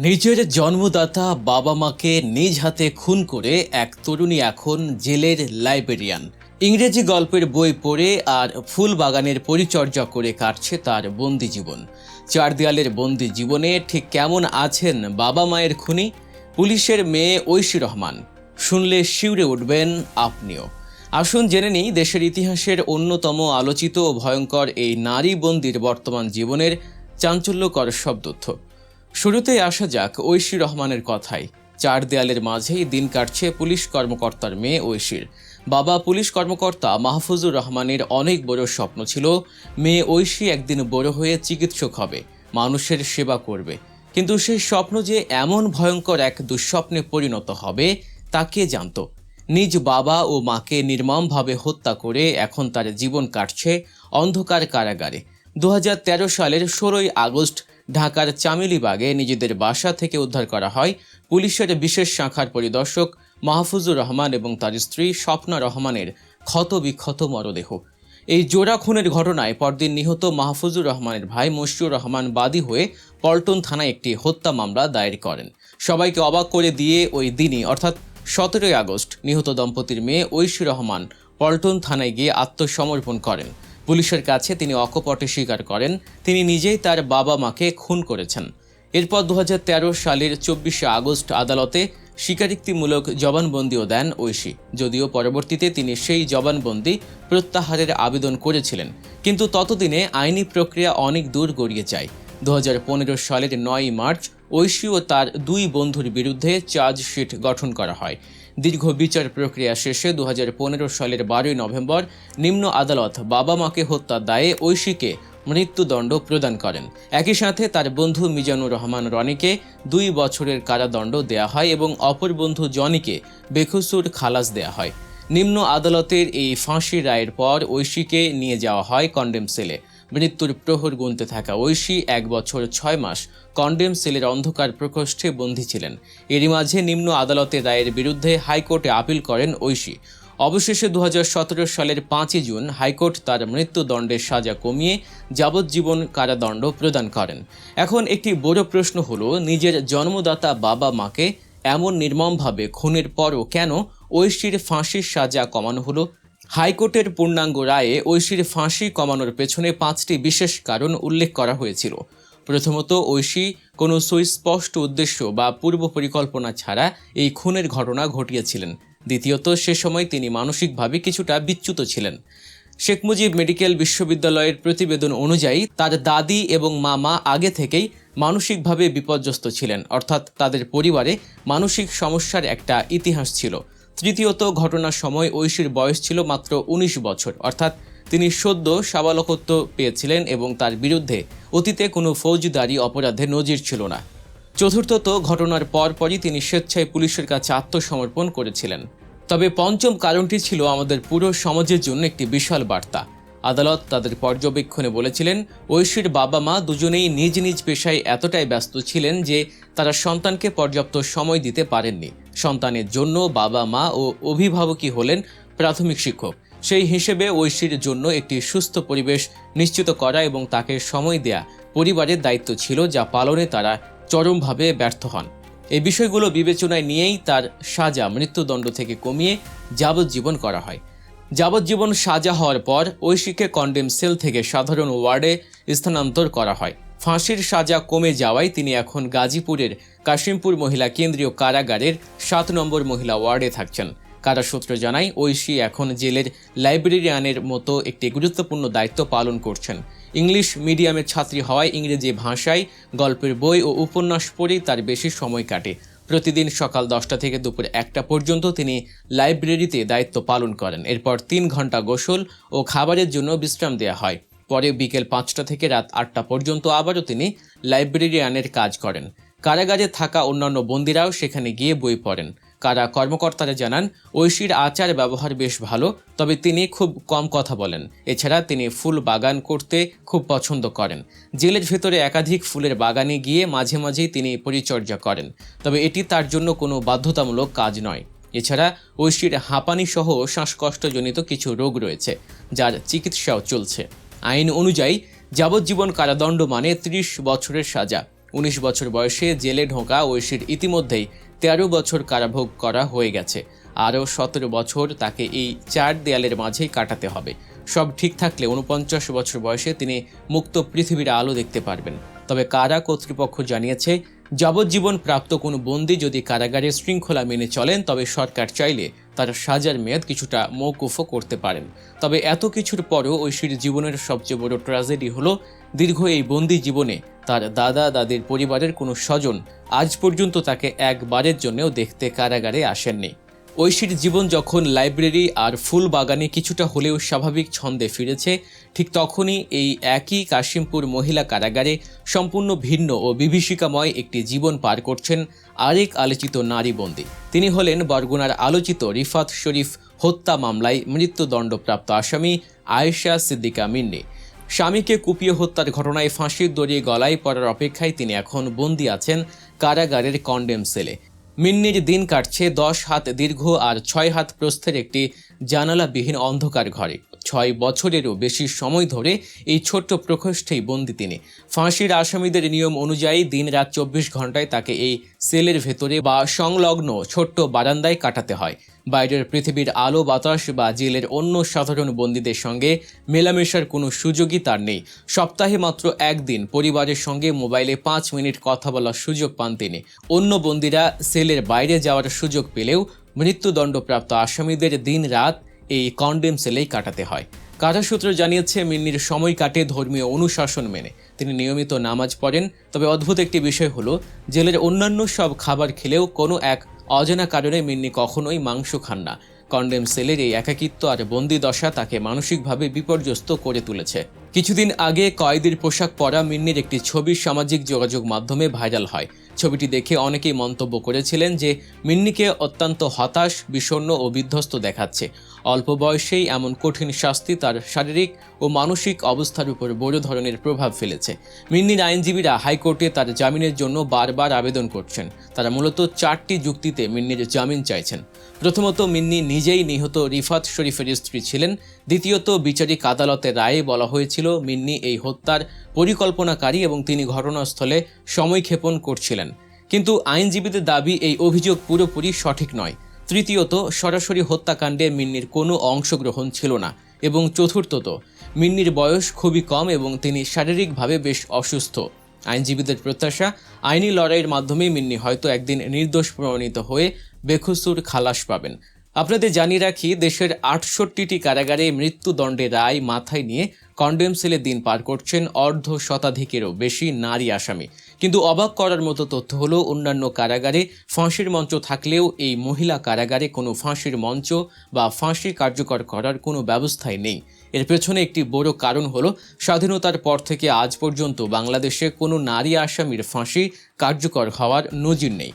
নিজের জন্মদাতা বাবা মাকে নিজ হাতে খুন করে এক তরুণী এখন জেলের লাইব্রেরিয়ান। ইংরেজি গল্পের বই পড়ে আর ফুল বাগানের পরিচর্যা করে কাটছে তার বন্দি জীবন। চার দেয়ালের বন্দি জীবনে ঠিক কেমন আছেন বাবা মায়ের খুনি পুলিশের মেয়ে ঐশী রহমান? শুনলে শিউরে উঠবেন আপনিও। আসুন জেনে নিই দেশের ইতিহাসের অন্যতম আলোচিত ও ভয়ঙ্কর এই নারী বন্দির বর্তমান জীবনের চাঞ্চল্যকর সব তথ্য। শুরুতেই আসা যাক ঐশী রহমানের কথায়। চার দেয়ালের মাঝেই দিন কাটছে পুলিশ কর্মকর্তার মেয়ে ঐশীর। বাবা পুলিশ কর্মকর্তা মাহফুজুর রহমানের অনেক বড় স্বপ্ন ছিল মেয়ে ঐশী একদিন বড় হয়ে চিকিৎসক হবে, মানুষের সেবা করবে। কিন্তু সেই স্বপ্ন যে এমন ভয়ঙ্কর এক দুঃস্বপ্নে পরিণত হবে তা কে জানত? নিজ বাবা ও মাকে নির্মমভাবে হত্যা করে এখন তার জীবন কাটছে অন্ধকার কারাগারে। 2013 সালের 16ই আগস্ট ঢাকার চামেলিবাগে নিজেদের বাসা থেকে উদ্ধার করা হয় পুলিশের বিশেষ শাখার পরিদর্শক মাহফুজুর রহমান এবং তার স্ত্রী স্বপ্না রহমানের ক্ষতবিক্ষত মরদেহ। এই জোড়া খুনের ঘটনায় পরদিন নিহত মাহফুজুর রহমানের ভাই মশিউর রহমান বাদী হয়ে পল্টন থানায় একটি হত্যা মামলা দায়ের করেন। সবাইকে অবাক করে দিয়ে ওই দিনই অর্থাৎ 17ই আগস্ট নিহত দম্পতির মেয়ে ঐশী রহমান পল্টন থানায় গিয়ে আত্মসমর্পণ করেন। পুলিশের কাছে তিনি অকপটে স্বীকার করেন তিনি নিজেই তার বাবা মাকে খুন করেছেন। এরপর 2013 সালের 24শে আগস্ট আদালতে স্বীকারোক্তিমূলক জবানবন্দিও দেন ঐশী। যদিও পরবর্তীতে তিনি সেই জবানবন্দি প্রত্যাহারের আবেদন করেছিলেন, কিন্তু ততদিনে আইনি প্রক্রিয়া অনেক দূর গড়িয়ে যায়। 2015 সালের 9ই মার্চ ঐশী ও তার দুই বন্ধুর বিরুদ্ধে চার্জশিট গঠন করা হয়। দীর্ঘ বিচার প্রক্রিয়া শেষে 2015 সালের 12ই নভেম্বর নিম্ন আদালত বাবা মাকে হত্যার দায়ে ঐশীকে মৃত্যুদণ্ড প্রদান করেন। একই সাথে তার বন্ধু মিজানুর রহমান রনিকে 2 বছরের কারাদণ্ড দেয়া হয় এবং অপর বন্ধু জনিকে বেকসুর খালাস দেয়া হয়। নিম্ন আদালতের এই ফাঁসি রায়ের পর ঐশীকে নিয়ে যাওয়া হয় কন্ডেম সেলে। মৃত্যুর প্রহর গুনতে থাকা ঐশী 1 বছর 6 মাস কন্ডেম সেলের অন্ধকার প্রকোষ্ঠে বন্দী ছিলেন। এরই মাঝে নিম্ন আদালতের রায়ের বিরুদ্ধে হাইকোর্টে আপিল করেন ঐশী। অবশেষে 2017 সালের 5ই জুন হাইকোর্ট তার মৃত্যুদণ্ডের সাজা কমিয়ে যাবজ্জীবন কারাদণ্ড প্রদান করেন। এখন একটি বড় প্রশ্ন হলো, নিজের জন্মদাতা বাবা মাকে এমন নির্মমভাবে খুনের পরও কেন ঐশীর ফাঁসির সাজা কমানো হলো? হাইকোর্টের পূর্ণাঙ্গ রায়ে ঐশীর ফাঁসি কমানোর পেছনে 5টি বিশেষ কারণ উল্লেখ করা হয়েছিল। প্রথমত, ঐশী কোনো সুস্পষ্ট উদ্দেশ্য বা পূর্ব পরিকল্পনা ছাড়া এই খুনের ঘটনা ঘটিয়েছিলেন। দ্বিতীয়ত, সে সময় তিনি মানসিকভাবে কিছুটা বিচ্যুত ছিলেন। শেখ মুজিব মেডিকেল বিশ্ববিদ্যালয়ের প্রতিবেদন অনুযায়ী তার দাদি এবং মামা আগে থেকেই মানসিকভাবে বিপর্যস্ত ছিলেন, অর্থাৎ তাদের পরিবারে মানসিক সমস্যার একটা ইতিহাস ছিল। তৃতীয়ত, ঘটনার সময় ঐশীর বয়স ছিল মাত্র 19 বছর, অর্থাৎ তিনি সদ্য সাবালকত্ব পেয়েছিলেন এবং তার বিরুদ্ধে অতীতে কোনো ফৌজদারি অপরাধের নজির ছিল না। চতুর্থত, ঘটনার পরপরই তিনি স্বেচ্ছায় পুলিশের কাছে আত্মসমর্পণ করেছিলেন। তবে পঞ্চম কারণটি ছিল আমাদের পুরো সমাজের জন্য একটি বিশাল বার্তা। আদালত তাদের পর্যবেক্ষণে বলেছিলেন, ঐশীর বাবা মা দুজনেই নিজ নিজ পেশায় এতটাই ব্যস্ত ছিলেন যে তারা সন্তানকে পর্যাপ্ত সময় দিতে পারেননি। সন্তানের জন্য বাবা মা ও অভিভাবকই হলেন প্রাথমিক শিক্ষক। সেই হিসেবে ঐশীর জন্য একটি সুস্থ পরিবেশ নিশ্চিত করা এবং তাকে সময় দেয়া পরিবারের দায়িত্ব ছিল, যা পালনে তারা চরমভাবে ব্যর্থ হন। এই বিষয়গুলো বিবেচনায় নিয়েই তার সাজা মৃত্যুদণ্ড থেকে কমিয়ে যাবজ্জীবন করা হয়। যাবজ্জীবন সাজা হওয়ার পর ঐশীকে কন্ডেম সেল থেকে সাধারণ ওয়ার্ডে স্থানান্তর করা হয়। ফাঁসির সাজা কমে যাওয়ায় তিনি এখন গাজীপুরের কাশিমপুর মহিলা কেন্দ্রীয় কারাগারের 7 নম্বর মহিলা ওয়ার্ডে থাকছেন। কারা সূত্র জানায়, ঐশী এখন জেলের লাইব্রেরিয়ানের মতো একটি গুরুত্বপূর্ণ দায়িত্ব পালন করছেন। ইংলিশ মিডিয়ামের ছাত্রী হওয়ায় ইংরেজি ভাষায় গল্পের বই ও উপন্যাস পড়েই তার বেশি সময় কাটে। প্রতিদিন সকাল 10টা থেকে দুপুর 1টা পর্যন্ত তিনি লাইব্রেরিতে দায়িত্ব পালন করেন। এরপর 3 ঘন্টা গোসল ও খাবারের জন্য বিশ্রাম দেওয়া হয়। পরে বিকেল 5টা থেকে রাত 8টা পর্যন্ত আবারও তিনি লাইব্রেরিয়ানের কাজ করেন। কারাগারে থাকা অন্যান্য বন্দীরাও সেখানে গিয়ে বই পড়েন। কারা কর্মকর্তারা জানান, ঐশীর আচার ব্যবহার বেশ ভালো, তবে তিনি খুব কম কথা বলেন। এছাড়া তিনি ফুল বাগান করতে খুব পছন্দ করেন। জেলের ভেতরে একাধিক ফুলের বাগানে গিয়ে মাঝে মাঝেই তিনি পরিচর্যা করেন, তবে এটি তার জন্য কোনো বাধ্যতামূলক কাজ নয়। এছাড়া ঐশীর হাঁপানি সহ শ্বাসকষ্টজনিত কিছু রোগ রয়েছে, যার চিকিৎসাও চলছে। আইন অনুযায়ী যাবজ্জীবন কারাদণ্ড মানে 30 বছরের সাজা। 19 বছর বয়সে জেলে ঢোকা ঐশীর ইতিমধ্যেই 13 বছর কারাভোগ করা হয়ে গেছে। আরও 17 বছর তাকে এই 4 দেয়ালের মাঝেই কাটাতে হবে। সব ঠিক থাকলে 49 বছর বয়সে তিনি মুক্ত পৃথিবীর আলো দেখতে পারবেন। তবে কারা কর্তৃপক্ষ জানিয়েছে, যাবজ্জীবন প্রাপ্ত কোনো বন্দী যদি কারাগারের শৃঙ্খলা মেনে চলেন তবে সরকার চাইলে তার সাজার মেয়াদ কিছুটা মওকুফও করতে পারেন। তবে এত কিছুর পরও ঐশীর জীবনের সবচেয়ে বড় ট্র্যাজেডি হলো দীর্ঘ এই বন্দী জীবনে তার দাদা দাদির পরিবারের কোনো স্বজন আজ পর্যন্ত তাকে একবারের জন্যও দেখতে কারাগারে আসেননি। ঐশীর জীবন যখন লাইব্রেরি আর ফুল বাগানে কিছুটা হলেও স্বাভাবিক ছন্দে ফিরেছে, ঠিক তখনই এই একই কাশিমপুর মহিলা কারাগারে সম্পূর্ণ ভিন্ন ও বিভীষিকাময় একটি জীবন পার করছেন আরেক আলোচিত নারী বন্দী। তিনি হলেন বরগুনার আলোচিত রিফাত শরীফ হত্যা মামলায় মৃত্যুদণ্ডপ্রাপ্ত আসামি আয়েশা সিদ্দিকা মিন্নি। স্বামীকে কুপিয়ে হত্যার ঘটনায় ফাঁসির দড়ি গলায় পড়ার অপেক্ষায় তিনি এখন বন্দী আছেন কারাগারের কন্ডেম সেলে। মিন্নির দিন কাটছে 10 হাত দীর্ঘ আর 6 হাত প্রস্থের একটি জানালাবিহীন অন্ধকার ঘরে। 6 বছরেরও বেশি সময় ধরে এই ছোট্ট প্রকোষ্ঠেই বন্দী তিনি। ফাঁসির আসামিদের নিয়ম অনুযায়ী দিন-রাত 24 ঘন্টায় তাকে এই সেলের ভেতরে বা সংলগ্ন ছোট্ট বারান্দায় কাটাতে হয়। বাইরের পৃথিবীর আলো বাতাস বা জেলের অন্য সাধারণ বন্দীদের সঙ্গে মেলামেশার কোনো সুযোগই তার নেই। সপ্তাহে মাত্র একদিন পরিবারের সঙ্গে মোবাইলে 5 মিনিট কথা বলার সুযোগ পান তিনি। অন্য বন্দীরা সেলের বাইরে যাওয়ার সুযোগ পেলেও মৃত্যুদণ্ডপ্রাপ্ত আসামিদের দিন-রাত এই কন্ডেম সেলেই কাটাতে হয়। কারা সূত্র জানিয়েছে, মিন্নির সময় কাটে ধর্মীয় অনুশাসন মেনে। তিনি নিয়মিত নামাজ পড়েন। তবে অদ্ভুত একটি বিষয় হলো, জেলের অন্যান্য সব খাবার খেলেও কোনো এক অজানা কারণে মিন্নি কখনোই মাংস খান না। কন্ডেম সেলের এই একাকিত্ব আর বন্দি দশা তাকে মানসিকভাবে বিপর্যস্ত করে তুলেছে। কিছুদিন আগে কয়েদির পোশাক পরা মিন্নির একটি ছবি সামাজিক যোগাযোগ মাধ্যমে ভাইরাল হয়। ছবিটি দেখে অনেকেই মন্তব্য করেছিলেন যে মিন্নিকে অত্যন্ত হতাশ, বিষণ্ণ ও বিধ্বস্ত দেখাচ্ছে। অল্প বয়সেই এমন কঠিন শাস্তি তার শারীরিক ও মানসিক অবস্থার উপর বড় ধরনের প্রভাব ফেলেছে। মিন্নির আইনজীবীরা হাইকোর্টে তার জামিনের জন্য বারবার আবেদন করছেন। তারা মূলত 4টি যুক্তিতে মিন্নির জামিন চাইছেন। প্রথমত, মিন্নি নিজেই নিহত রিফাত শরীফের স্ত্রী ছিলেন। দ্বিতীয়ত, বিচারিক আদালতের রায়ে বলা হয়েছিল মিন্নি এই হত্যার পরিকল্পনাকারী এবং তিনি ঘটনাস্থলে সময়ক্ষেপণ করছিলেন। কিন্তু আইনজীবীদের দাবি এই অভিযোগ পুরোপুরি সঠিক নয়। তৃতীয়ত, সরাসরি হত্যাকাণ্ডে মিন্নির কোনো অংশগ্রহণ ছিল না। এবং চতুর্থত, মিন্নির বয়স খুবই কম এবং তিনি শারীরিকভাবে বেশ অসুস্থ। আইনজীবীদের প্রত্যাশা, আইনি লড়াইয়ের মাধ্যমে মিন্নি হয়তো একদিন নির্দোষ প্রমাণিত হয়ে বেকসুর খালাস পাবেন। আপনাদের জানিয়ে রাখি, দেশের 68টি কারাগারে মৃত্যুদণ্ডের রায় মাথায় নিয়ে কন্ডেম সেলে দিন পার করছেন অর্ধ শতাধিকেরও বেশি নারী আসামি। কিন্তু অবাক করার মতো তথ্য হলো, অন্যান্য কারাগারে ফাঁসির মঞ্চ থাকলেও এই মহিলা কারাগারে কোনো ফাঁসির মঞ্চ বা ফাঁসি কার্যকর করার কোনো ব্যবস্থাই নেই। এর পেছনে একটি বড় কারণ হলো, স্বাধীনতার পর থেকে আজ পর্যন্ত বাংলাদেশে কোনো নারী আসামির ফাঁসি কার্যকর হওয়ার নজির নেই।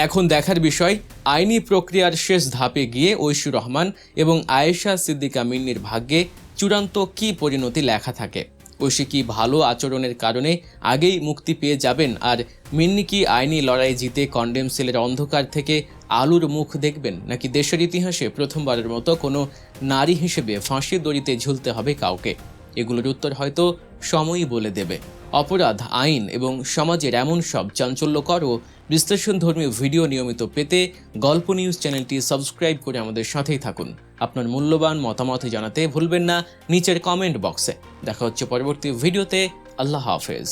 এখন দেখার বিষয়, আইনি প্রক্রিয়ার শেষ ধাপে গিয়ে ঐশী রহমান এবং আয়েশা সিদ্দিকা মিন্নির ভাগ্যে চূড়ান্ত কী পরিণতি লেখা থাকে। ঐশী কি ভালো আচরণের কারণে আগেই মুক্তি পেয়ে যাবেন, আর মিন্নি কি আইনি লড়াই জিতে কন্ডেম সেলের অন্ধকার থেকে আলোর মুখ দেখবেন, নাকি দেশের ইতিহাসে প্রথমবারের মতো কোনো নারী হিসেবে ফাঁসির দড়িতে ঝুলতে হবে কাউকে? এগুলোর উত্তর হয়তো সময়ই বলে দেবে। অপরাধ, আইন এবং সমাজের এমন সব চাঞ্চল্যকর ও বিশ্লেষণধর্মী ভিডিও নিয়মিত পেতে গল্প নিউজ চ্যানেলটি সাবস্ক্রাইব করে আমাদের সাথেই থাকুন। আপনার মূল্যবান মতামত জানাতে ভুলবেন না নিচের কমেন্ট বক্সে। দেখা হচ্ছে পরবর্তী ভিডিওতে। আল্লাহ হাফেজ।